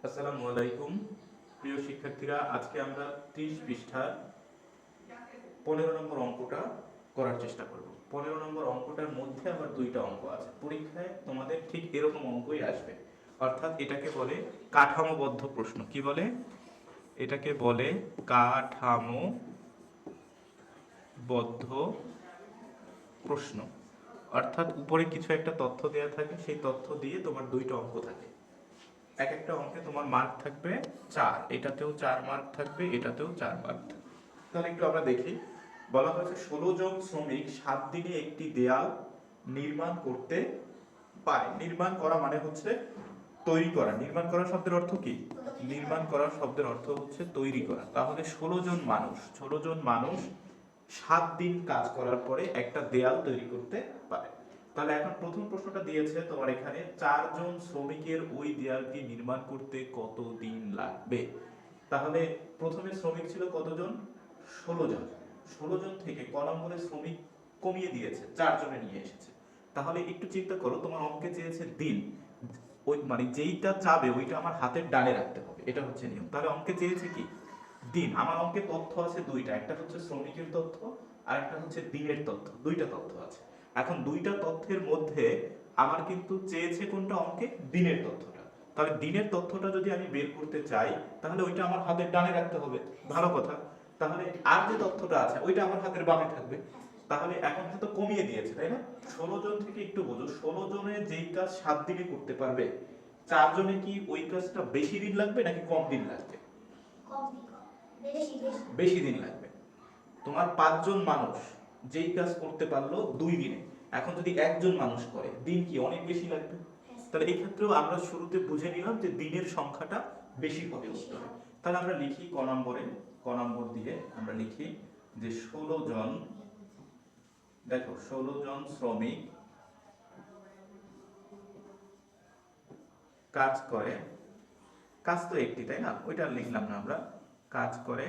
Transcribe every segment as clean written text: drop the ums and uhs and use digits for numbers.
আসসালামু আলাইকুম প্রিয় শিক্ষার্থীরা, আজকে আমরা 30 পৃষ্ঠার 15 নম্বর অঙ্কটা করার চেষ্টা করব। 15 নম্বর অঙ্কটার মধ্যে আবার দুইটা অঙ্ক আছে। পরীক্ষায় তোমাদের ঠিক এরকম অঙ্কই আসবে, অর্থাৎ এটাকে বলে কাঠামোবদ্ধ প্রশ্ন। কি বলে? এটাকে বলে কাঠামোবদ্ধ প্রশ্ন। অর্থাৎ উপরে কিছু একটা তথ্য দেওয়া থাকে, সেই তথ্য দিয়ে তোমার দুইটা অঙ্ক থাকে। এক একটা অঙ্কে তোমার মার্ক থাকবে 4, এটাতেও 4 মার্ক থাকবে, এটাতেও 4 মার্ক থাকবে। তাহলে একটু আমরা দেখি। বলা হয়েছে 16 জন শ্রমিক 7 দিনে একটি দেয়াল নির্মাণ করতে পারে। নির্মাণ করা মানে হচ্ছে তৈরি করা। নির্মাণ করা শব্দের অর্থ কি? নির্মাণ করা শব্দের অর্থ হচ্ছে তৈরি করা। তাহলে 16 জন মানুষ 7 দিন কাজ করার পরে একটা দেয়াল তৈরি করতে পারে। তাহলে এখন প্রথম প্রশ্নটা দিয়েছে তোমার এখানে, 4 জন শ্রমিকের ওই দেয়ালটি নির্মাণ করতে কত দিন লাগবে। তাহলে প্রথমে শ্রমিক ছিল কতজন? 16 জন। 16 জন থেকে ক নম্বরে শ্রমিক কমিয়ে দিয়েছে, 4 জনে নিয়ে এসেছে। তাহলে একটু চিন্তা করো, তোমার অঙ্কে চেয়েছে দিন, ওই মানে যেইটা চাবে ওইটা আমার হাতের ডানে রাখতে হবে, এটা হচ্ছে নিয়ম। তাহলে অঙ্কে চেয়েছে কি? দিন। আমার অঙ্কে তথ্য আছে দুইটা, একটা হচ্ছে শ্রমিকের তথ্য আর একটা হচ্ছে দিনের তথ্য। দুইটা তথ্য আছে। এখন দুইটা তথ্যের মধ্যে আমার কিন্তু চেয়েছে কোনটা অঙ্কে? দিনের তথ্যটা। তাহলে দিনের তথ্যটা যদি আমি বের করতে চাই, তাহলে ওইটা আমার হাতের ডানে রাখতে হবে। ভালো কথা। তাহলে আর যে তথ্যটা আছে ওইটা আমার হাতের বামে থাকবে। তাহলে এখন হয়তো কমিয়ে দিয়েছে, তাই না? 16 জন থেকে একটু বোঝো, 16 জনে যেই কাজ 7 দিনে করতে পারবে, 4 জনে কি ওই কাজটা বেশি দিন লাগবে নাকি কম দিন লাগবে? বেশি দিন লাগবে। তোমার 5 জন মানুষ যেই কাজ করতে পারলো 2 দিনে, এখন যদি একজন মানুষ করে, দিন কি অনেক বেশি লাগবে? তাহলে এই ক্ষেত্রেও আমরা শুরুতে বুঝে নিলাম যে দিনের সংখ্যাটা বেশি হবে উত্তরে। তাহলে আমরা লিখি ক নম্বর দিয়ে আমরা লিখি যে 16 জন, দেখো 16 জন শ্রমিক কাজ করে, কাজ তো একটি, তাই না? ওইটা লিখলাম না আমরা, কাজ করে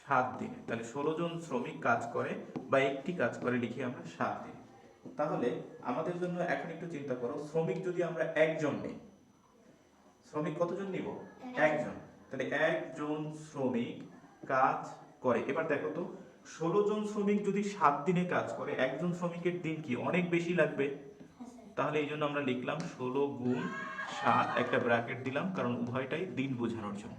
7 দিনে। তাহলে 16 জন শ্রমিক কাজ করে বা একটি কাজ করে, লিখি আমরা 7 দিন। তাহলে আমাদের জন্য এখন একটু চিন্তা করো, শ্রমিক যদি আমরা একজন নেই, শ্রমিক কতজন নিব? একজন। তাহলে একজন শ্রমিক কাজ করে, এবার দেখো তো, 16 জন শ্রমিক যদি 7 দিনে কাজ করে, একজন শ্রমিকের দিন কি অনেক বেশি লাগবে? তাহলে এই জন্য আমরা লিখলাম 16 গুণ 7, একটা ব্র্যাকেট দিলাম, কারণ উভয়টাই দিন বোঝানোর জন্য।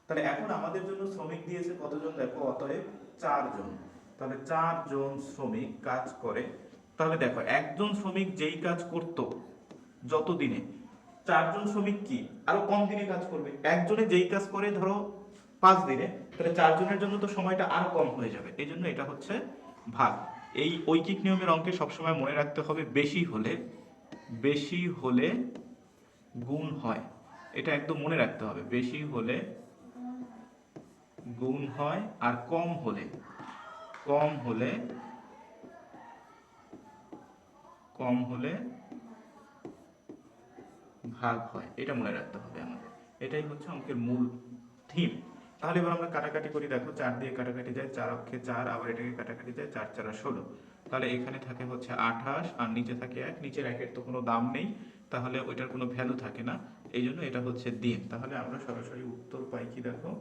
তাহলে এখন আমাদের জন্য শ্রমিক দিয়েছে কতজন দেখো, অতএব 4 জন। তাহলে 4 জন শ্রমিক কাজ করে। তাহলে দেখো, একজন শ্রমিক যেই কাজ করত যত দিনে, 4 জন শ্রমিক কি আরো কম দিনে কাজ করবে। একজনে যেই কাজ করে ধরো 5 দিনে, তাহলে 4 জনের জন্য তো সময়টা আরো কম হয়ে যাবে। এই জন্য এটা হচ্ছে ভাগ। এই ঐকিক নিয়মের অঙ্কে সবসময় মনে রাখতে হবে, বেশি হলে গুণ হয়। এটা একদম মনে রাখতে হবে, বেশি হলে গুণ হয় আর কম হলে কম হলে কম হলে ভাগ হয়। এটা মনে রাখতে হবে আমাদের। এটাই হচ্ছে অঙ্কের মূল থিম। তাহলে এবার আমরা কাটাকাটি করি। দেখো 4 দিয়ে কাটাকাটি যায়, 4 অক্ষে 4, আবার এটাকে কাটাকাটি যায়, 4 4 16। তাহলে এখানে থাকে হচ্ছে 28 আর নিচে থাকে 1। নিচের 1-এর তো কোনো দাম নেই, তাহলে ওইটার কোনো ভ্যালু থাকে না। এই জন্য এটা হচ্ছে দিন। তাহলে আমরা সরাসরি উত্তর পাই কি? দেখো,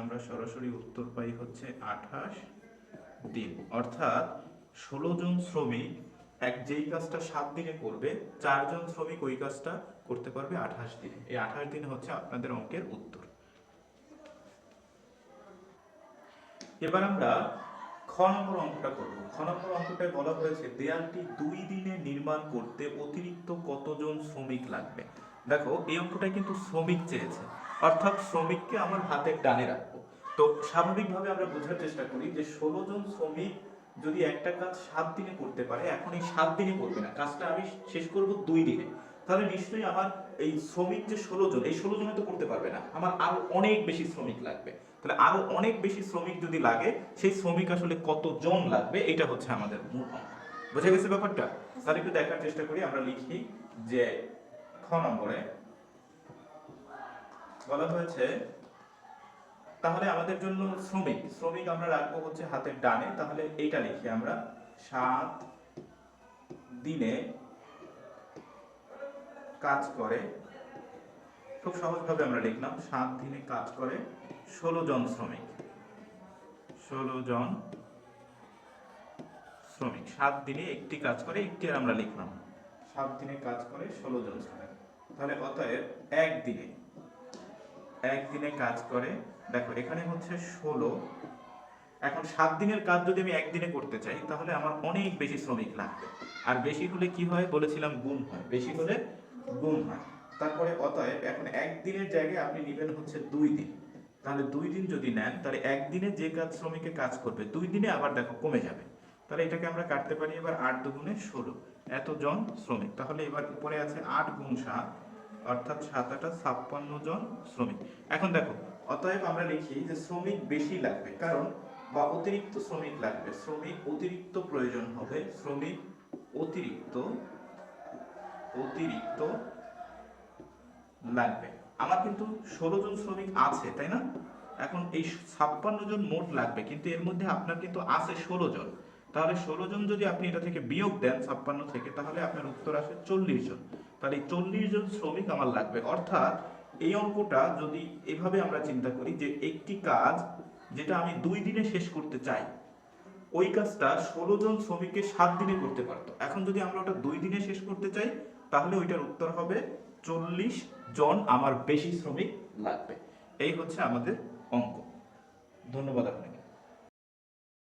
আমরা সরাসরি উত্তর পাই হচ্ছে 28 দিন। অর্থাৎ 16 জন শ্রমিক যেই কাজটা 7 দিনে করবে, 4 জন শ্রমিক ওই কাজটা করতে পারবে 28 দিনে। এই 28 দিন হচ্ছে আপনাদের অঙ্কের উত্তর। এবার আমরা খ নম্বর অঙ্কটা করব। খ নম্বর অঙ্কটায় বলা হয়েছে, দেয়ালটি 2 দিনে নির্মাণ করতে অতিরিক্ত কতজন শ্রমিক লাগবে। দেখো, এই অঙ্কটায় কিন্তু শ্রমিক চেয়েছে, অর্থাৎ শ্রমিককে আমার হাতের ডানে রাখবো। তো স্বাভাবিকভাবে আমরা বোঝার চেষ্টা করি যে 16 জন শ্রমিক যদি একটা কাজ 7 দিনে করতে পারে, এখন এই 7 দিনে করবে না, কাজটা আমি শেষ করব 2 দিনে। তাহলে নিশ্চয়ই আমার এই শ্রমিক যে 16 জন, এই 16 জনে তো করতে পারবে না, আমার আরো অনেক বেশি শ্রমিক লাগবে। তাহলে আরো অনেক বেশি শ্রমিক যদি লাগে, সেই শ্রমিক আসলে কতজন লাগবে, এটা হচ্ছে আমাদের মূল অঙ্ক। বুঝে গেছে ব্যাপারটা? তাহলে একটু দেখার চেষ্টা করি। আমরা লিখি যে খ নম্বরে বলা হয়েছে, তাহলে আমাদের জন্য শ্রমিক শ্রমিক আমরা রাখবো হচ্ছে হাতের ডানে। তাহলে এইটা লিখি আমরা, 7 দিনে কাজ করে খুব সহজভাবে আমরা লিখলাম 7 দিনে কাজ করে 16 জন শ্রমিক। 16 জন শ্রমিক 7 দিনে একটি কাজ করে, একটি আর আমরা লিখলাম 7 দিনে কাজ করে 16 জন শ্রমিক। তাহলে অতএব একদিনে কাজ করে, দেখো এখানে হচ্ছে 16। এখন 7 দিনের কাজ যদি আমি একদিনে করতে চাই তাহলে আমার অনেক বেশি শ্রমিক লাগবে, আর বেশি হলে কি হয় বলেছিলাম গুণ হয়, বেশি হলে গুণ হয়। তারপরে অতএব এখন একদিনের জায়গায় আপনি নেবেন হচ্ছে 2 দিন। তাহলে 2 দিন যদি নেন তাহলে একদিনে যে কাজ শ্রমিকে কাজ করবে 2 দিনে আবার দেখো কমে যাবে। তাহলে এটাকে আমরা কাটতে পারি এবার 8 দুগুণে 16 এতজন শ্রমিক। তাহলে এবার উপরে আছে 8 গুণ 7 অর্থাৎ 7 8 56 জন শ্রমিক। এখন দেখো অতএব আমরা লিখি যে শ্রমিক বেশি লাগবে, কারণ বা অতিরিক্ত শ্রমিক লাগবে, শ্রমিক অতিরিক্ত প্রয়োজন হবে, শ্রমিক অতিরিক্ত লাগবে। আমার কিন্তু 16 জন শ্রমিক আছে, তাই না? এখন এই 56 জন মোট লাগবে, কিন্তু এর মধ্যে আপনার কিন্তু আছে 16 জন। তাহলে 16 জন যদি আপনি এটা থেকে বিয়োগ দেন 56 থেকে, তাহলে আপনার উত্তর আসে 40 জন। তাহলে 40 জন শ্রমিক আমার লাগবে। অর্থাৎ এই অঙ্কটা যদি এভাবে আমরা চিন্তা করি যে একটি কাজ যেটা আমি 2 দিনে শেষ করতে চাই, ওই কাজটা 16 জন শ্রমিককে 7 দিনে করতে পারতো। এখন যদি আমরা ওটা 2 দিনে শেষ করতে চাই তাহলে ওইটার উত্তর হবে 40 জন আমার বেশি শ্রমিক লাগবে। এই হচ্ছে আমাদের অঙ্ক। ধন্যবাদ আপনাকে।